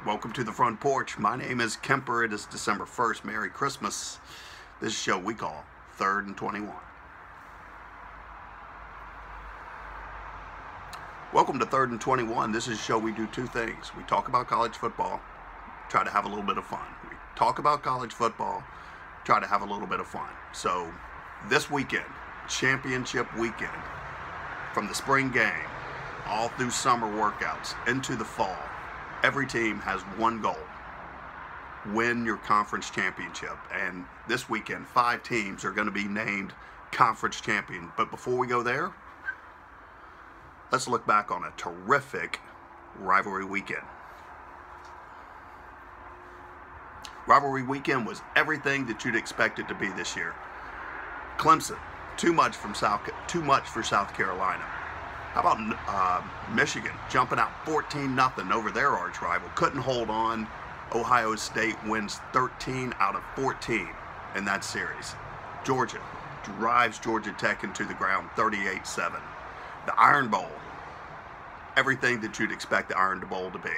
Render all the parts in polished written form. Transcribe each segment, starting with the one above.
Welcome to the front porch. My name is Kemper. It is December 1st. Merry Christmas. This is a show we call 3rd and 21. Welcome to 3rd and 21. This is a show we do two things. We talk about college football, try to have a little bit of fun. We talk about college football, try to have a little bit of fun. So this weekend, championship weekend, from the spring game all through summer workouts into the fall, every team has one goal: win your conference championship. And this weekend, 5 teams are going to be named conference champion. But before we go there, let's look back on a terrific rivalry weekend. Rivalry weekend was everything that you'd expect it to be this year. Clemson, too much for South Carolina. How about Michigan jumping out 14-0 over their arch rival? Couldn't hold on. Ohio State wins 13 out of 14 in that series. Georgia drives Georgia Tech into the ground 38-7. The Iron Bowl, everything that you'd expect the Iron Bowl to be.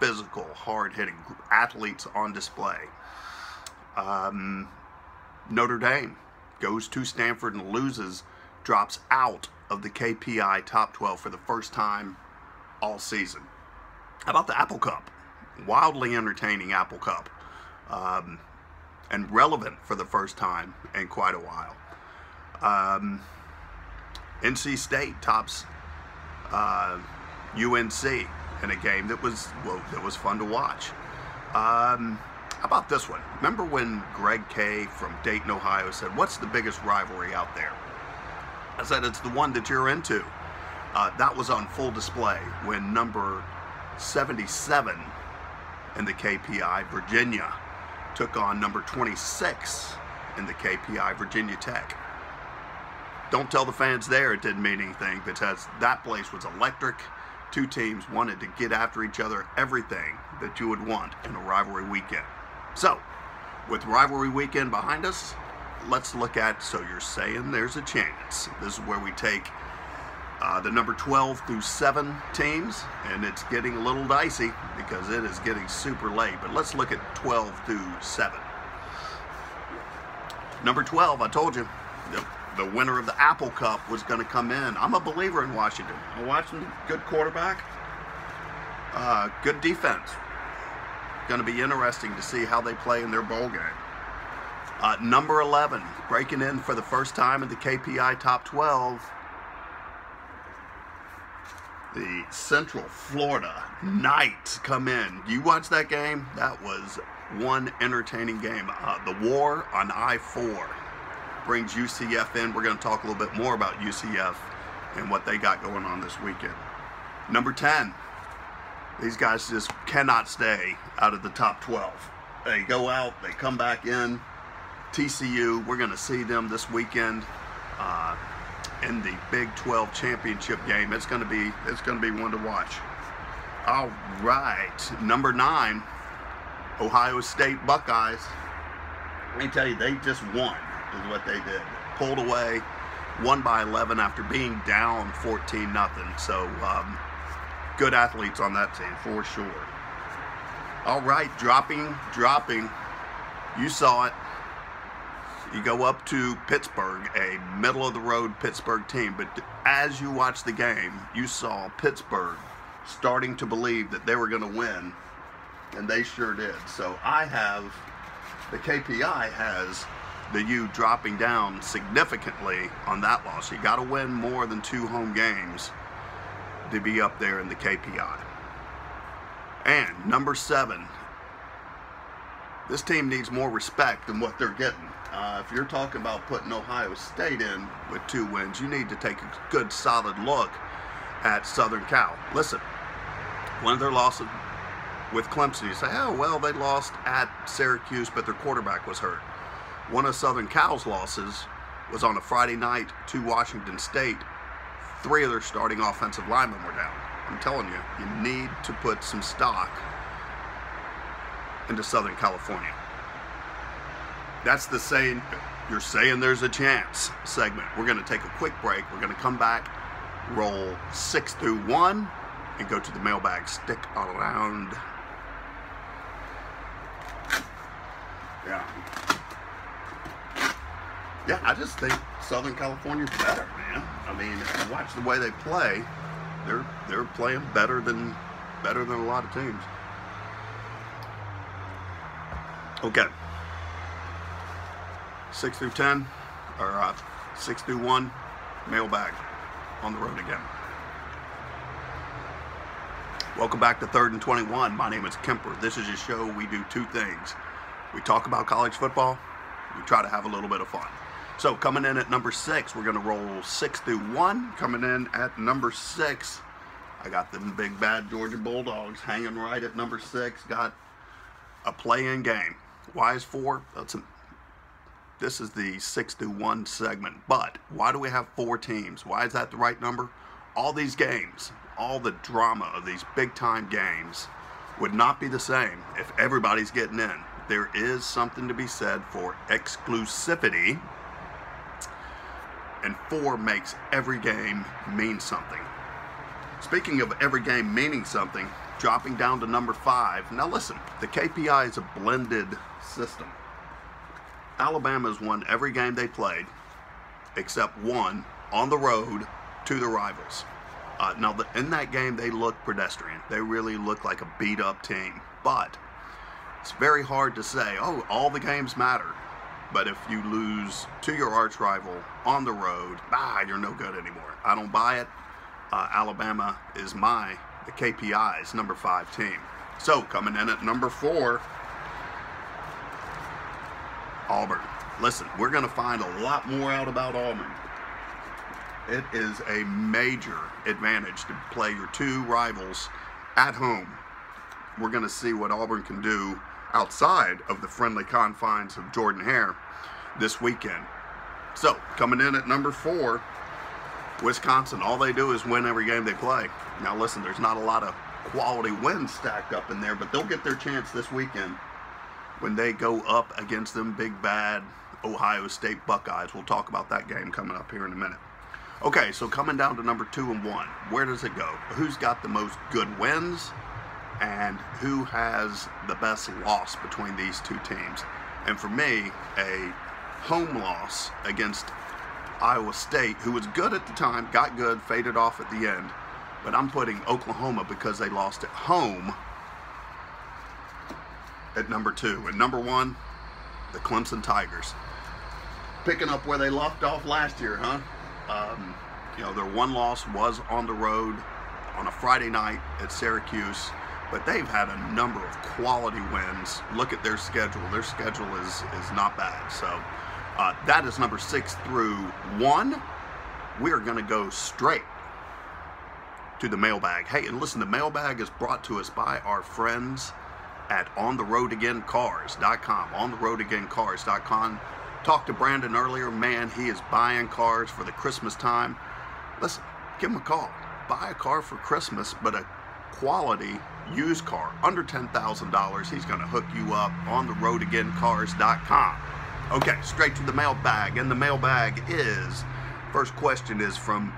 Physical, hard-hitting athletes on display. Notre Dame goes to Stanford and loses, drops out of the KPI top 12 for the first time all season. How about the Apple Cup? Wildly entertaining Apple Cup, and relevant for the first time in quite a while. NC State tops UNC in a game that was fun to watch. How about this one? Remember when Greg Kay from Dayton, Ohio said, "What's the biggest rivalry out there?" I said, "It's the one that you're into." That was on full display when number 77 in the KPI, Virginia, took on number 26 in the KPI, Virginia Tech. Don't tell the fans there it didn't mean anything, because that place was electric. Two teams wanted to get after each other, everything that you would want in a rivalry weekend. So, with rivalry weekend behind us, let's look at So You're Saying There's a Chance. This is where we take the number 12 through 7 teams, and it's getting a little dicey because it is getting super late. But let's look at 12 through 7. Number 12, I told you, the winner of the Apple Cup was going to come in. I'm a believer in Washington. I'm watching good quarterback, good defense. Going to be interesting to see how they play in their bowl game. Number 11, breaking in for the first time in the KPI top 12, the Central Florida Knights come in. You watched that game? That was one entertaining game. The war on I-4 brings UCF in. We're going to talk a little bit more about UCF and what they got going on this weekend. Number 10, these guys just cannot stay out of the top 12. They go out, they come back in. TCU, we're going to see them this weekend in the Big 12 championship game. It's going to be one to watch. All right, number 9, Ohio State Buckeyes. Let me tell you, they just won, is what they did. Pulled away, won by 11 after being down 14-0. So good athletes on that team for sure. All right, dropping. You saw it. You go up to Pittsburgh, a middle-of-the-road Pittsburgh team. But as you watched the game, you saw Pittsburgh starting to believe that they were going to win, and they sure did. So the KPI has the U dropping down significantly on that loss. You got to win more than 2 home games to be up there in the KPI. And number 7, this team needs more respect than what they're getting. If you're talking about putting Ohio State in with 2 wins, you need to take a good solid look at Southern Cal. Listen, one of their losses with Clemson, you say, oh, well, they lost at Syracuse, but their quarterback was hurt. One of Southern Cal's losses was on a Friday night to Washington State. 3 of their starting offensive linemen were down. I'm telling you, you need to put some stock into Southern California. That's the saying, You're Saying There's a Chance segment. We're going to take a quick break. We're going to come back, roll 6 through 1, and go to the mailbag. Stick around. Yeah. Yeah, I just think Southern California's better, man. I mean, if you watch the way they play, they're playing better than a lot of teams. Okay. 6 through 10, or 6 through 1, mailbag on the road again. Welcome back to 3rd and 21. My name is Kemper. This is a show. We do two things. We talk about college football. We try to have a little bit of fun. So coming in at number 6, we're going to roll 6 through 1. Coming in at number 6, I got them big bad Georgia Bulldogs hanging right at number 6. Got a play-in game. Why is 4? This is the 6 through 1 segment. But why do we have 4 teams? Why is that the right number? All these games, all the drama of these big-time games would not be the same if everybody's getting in. There is something to be said for exclusivity, and 4 makes every game mean something. Speaking of every game meaning something, dropping down to number 5. Now listen, the KPI is a blended system. Alabama's won every game they played, except one on the road to the rivals. Now, in that game, they looked pedestrian. They really looked like a beat-up team. But it's very hard to say, oh, all the games matter. But if you lose to your arch rival on the road, you're no good anymore. I don't buy it. Alabama is the KPI's number 5 team. So, coming in at number 4, Auburn. Listen, we're going to find a lot more out about Auburn. It is a major advantage to play your 2 rivals at home. We're going to see what Auburn can do outside of the friendly confines of Jordan-Hare this weekend. So, coming in at number 4, Wisconsin. All they do is win every game they play. Now listen, there's not a lot of quality wins stacked up in there, but they'll get their chance this weekend when they go up against them big bad Ohio State Buckeyes. We'll talk about that game coming up here in a minute. Okay, so coming down to number 2 and 1, where does it go? Who's got the most good wins and who has the best loss between these 2 teams? And for me, a home loss against Iowa State, who was good at the time, got good, faded off at the end. But I'm putting Oklahoma because they lost at home at number 2. And number 1, the Clemson Tigers. Picking up where they left off last year, huh? Their one loss was on the road on a Friday night at Syracuse, but they've had a number of quality wins. Look at their schedule. Their schedule is not bad. So that is number 6 through 1. We are going to go straight to the mailbag. Hey, and listen, the mailbag is brought to us by our friends at OnTheRoadAgainCars.com. OnTheRoadAgainCars.com. Talked to Brandon earlier. Man, he is buying cars for the Christmas time. Listen, give him a call. Buy a car for Christmas, but a quality used car under $10,000. He's going to hook you up. OnTheRoadAgainCars.com. Okay, straight to the mailbag. And the mailbag is, first question is from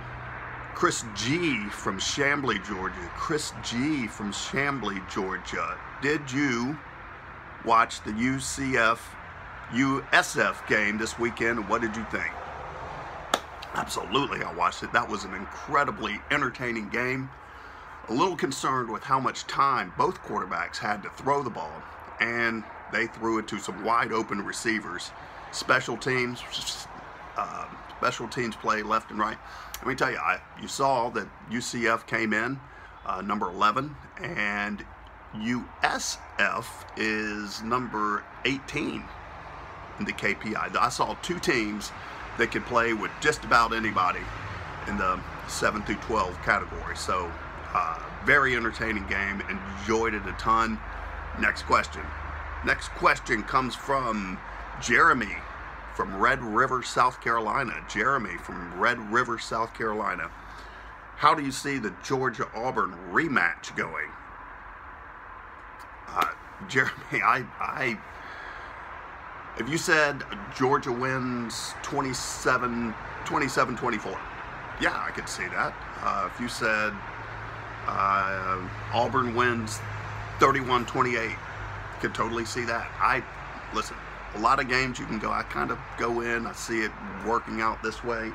Chris G. from Chamblee, Georgia. Chris G. from Chamblee, Georgia. Did you watch the USF game this weekend? What did you think? Absolutely, I watched it. That was an incredibly entertaining game. A little concerned with how much time both quarterbacks had to throw the ball, and they threw it to some wide open receivers. Special teams play left and right. Let me tell you, you saw that UCF came in number 11, and USF is number 18 in the KPI. I saw 2 teams that could play with just about anybody in the 7 through 12 category. So very entertaining game. Enjoyed it a ton. Next question. Next question comes from Jeremy from Red River, South Carolina. Jeremy from Red River, South Carolina. How do you see the Georgia-Auburn rematch going? Jeremy, if you said Georgia wins 27-24, yeah, I could see that. If you said Auburn wins 31-28, could totally see that. Listen, A lot of games you can go, I kind of go in, I see it working out this way.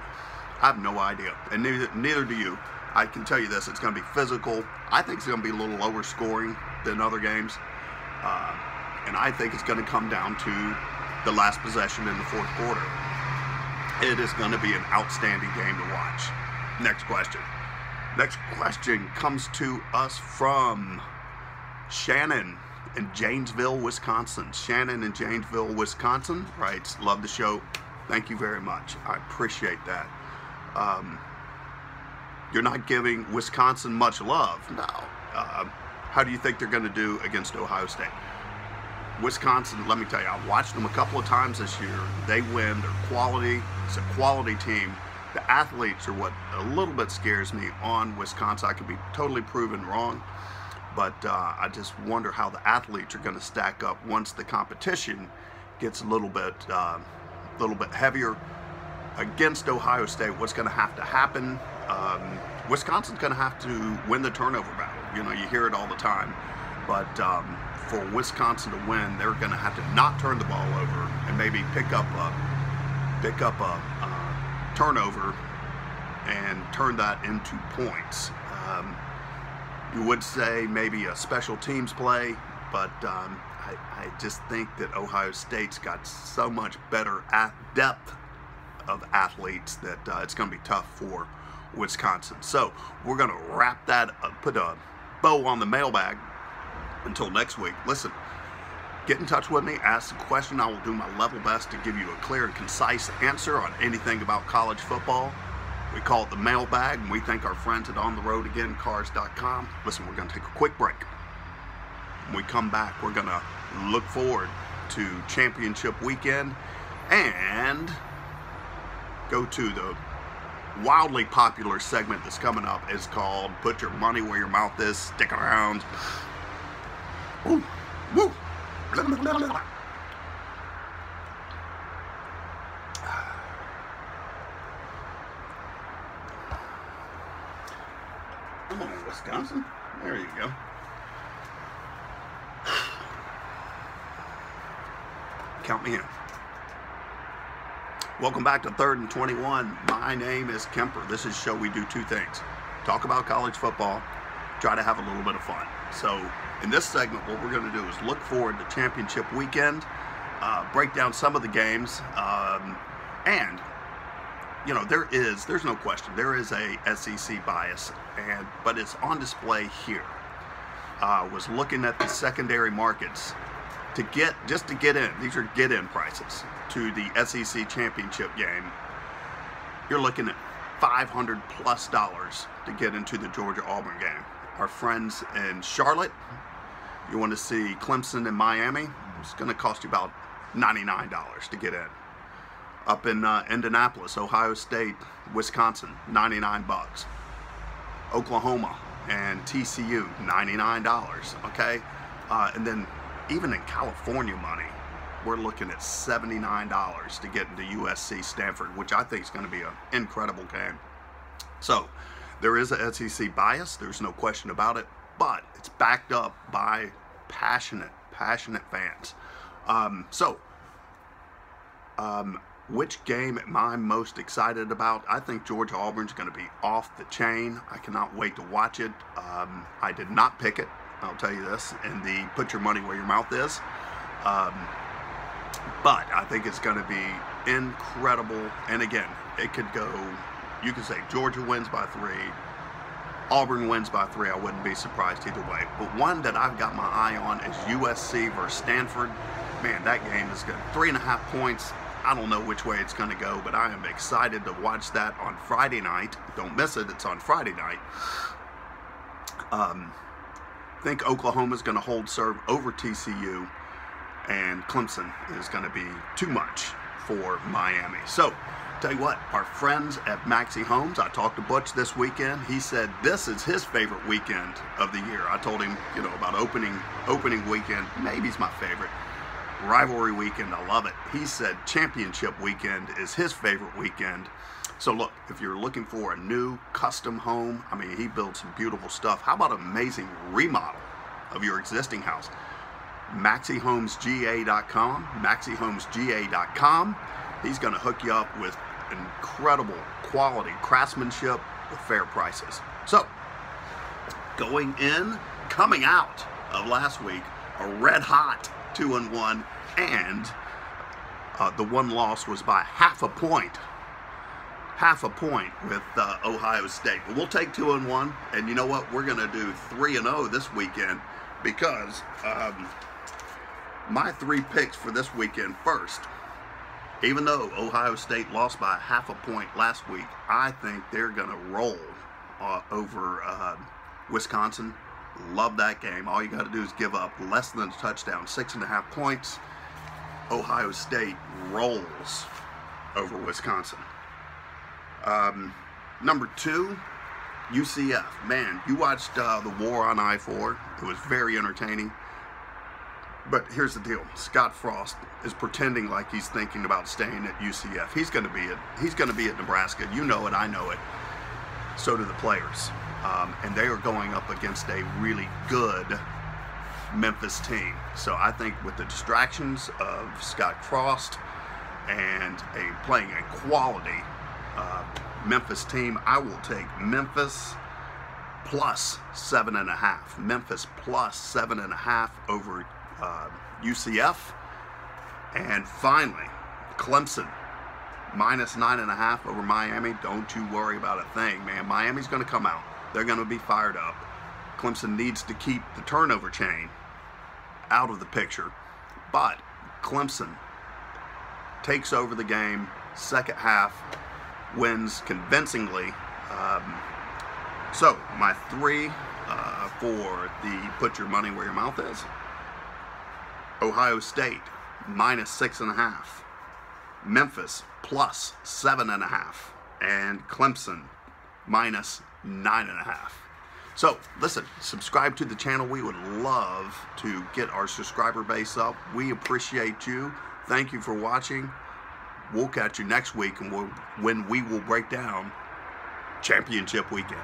I have no idea, and neither do you. I can tell you this, it's going to be physical. I think it's going to be a little lower scoring than other games. And I think it's going to come down to the last possession in the fourth quarter. It is going to be an outstanding game to watch. Next question. Next question comes to us from Shannon in Janesville, Wisconsin. Shannon in Janesville, Wisconsin writes, love the show. Thank you very much. I appreciate that. You're not giving Wisconsin much love. No. How do you think they're going to do against Ohio State? Wisconsin, let me tell you, I've watched them a couple of times this year. They win. They're quality. It's a quality team. The athletes are what a little bit scares me on Wisconsin. I could be totally proven wrong, but I just wonder how the athletes are going to stack up once the competition gets a little bit heavier against Ohio State. What's going to have to happen? Wisconsin's going to have to win the turnover battle. You know, you hear it all the time, but for Wisconsin to win, they're going to have to not turn the ball over and maybe pick up a turnover and turn that into points. You would say maybe a special teams play, but I just think that Ohio State's got so much better depth of athletes that it's going to be tough for Wisconsin. So we're going to wrap that up, put a bow on the mailbag until next week. Listen, get in touch with me, ask a question. I will do my level best to give you a clear and concise answer on anything about college football. We call it the mailbag, and we thank our friends at OnTheRoadAgainCars.com. Listen, we're going to take a quick break. When we come back, we're going to look forward to championship weekend and go to the wildly popular segment that's coming up. It's called Put Your Money Where Your Mouth Is. Stick around. Woo, woo. Blah, blah, blah, blah. Come on, Wisconsin. There you go. Count me in. Welcome back to 3rd and 21. My name is Kemper. This is a show we do two things. Talk about college football, try to have a little bit of fun. So in this segment, what we're going to do is look forward to championship weekend, break down some of the games, and you know, there's no question, there is a SEC bias, but it's on display here. Was looking at the secondary markets to get in. These are get-in prices to the SEC championship game. You're looking at $500+ to get into the Georgia-Auburn game. Our friends in Charlotte, you want to see Clemson and Miami, it's going to cost you about $99 to get in. Up in Indianapolis, Ohio State, Wisconsin, $99. Oklahoma and TCU, $99. Okay, and then even in California money, we're looking at $79 to get into USC Stanford, which I think is going to be an incredible game. So there is a SEC bias, there's no question about it, but it's backed up by passionate fans. Which game am I most excited about? I think Georgia-Auburn's going to be off the chain. I cannot wait to watch it. I did not pick it, I'll tell you this, in the Put Your Money Where Your Mouth Is. But I think it's going to be incredible. And again, it could go, you could say Georgia wins by 3, Auburn wins by 3. I wouldn't be surprised either way. But one that I've got my eye on is USC versus Stanford. Man, that game is good. 3.5 points. I don't know which way it's going to go, but I am excited to watch that on Friday night. Don't miss it. It's on Friday night. I think Oklahoma's going to hold serve over TCU, and Clemson is going to be too much for Miami. So, tell you what, our friends at Maxi Homes, I talked to Butch this weekend. He said this is his favorite weekend of the year. I told him, you know, about opening weekend. Maybe it's my favorite. Rivalry weekend, I love it. He said championship weekend is his favorite weekend. So look, if you're looking for a new custom home, I mean, he builds some beautiful stuff. How about an amazing remodel of your existing house? MaxiHomesGA.com. MaxiHomesGA.com. He's going to hook you up with incredible quality craftsmanship with fair prices. So, coming out of last week, a red hot 2-1, and the one loss was by half a point with Ohio State. But we'll take 2-1, and you know what? We're going to do 3-0 this weekend, because my 3 picks for this weekend: first, even though Ohio State lost by half a point last week, I think they're going to roll over Wisconsin. Love that game. All you got to do is give up less than a touchdown, 6.5 points. Ohio State rolls over Wisconsin. Number 2, UCF. Man, you watched the War on I-4. It was very entertaining. But here's the deal: Scott Frost is pretending like he's thinking about staying at UCF. He's going to be at Nebraska. You know it. I know it. So do the players. And they are going up against a really good Memphis team. So I think with the distractions of Scott Frost and playing a quality Memphis team, I will take Memphis plus 7.5. Memphis plus 7.5 over UCF. And finally, Clemson minus 9.5 over Miami. Don't you worry about a thing, man. Miami's going to come out. They're going to be fired up. Clemson needs to keep the turnover chain out of the picture, but Clemson takes over the game, second half, wins convincingly. So my 3 for the put your money where your mouth is: Ohio State minus 6.5, Memphis plus 7.5, and Clemson minus 9.5. So listen, subscribe to the channel. We would love to get our subscriber base up. We appreciate you. Thank you for watching. We'll catch you next week, and when we will break down championship weekend.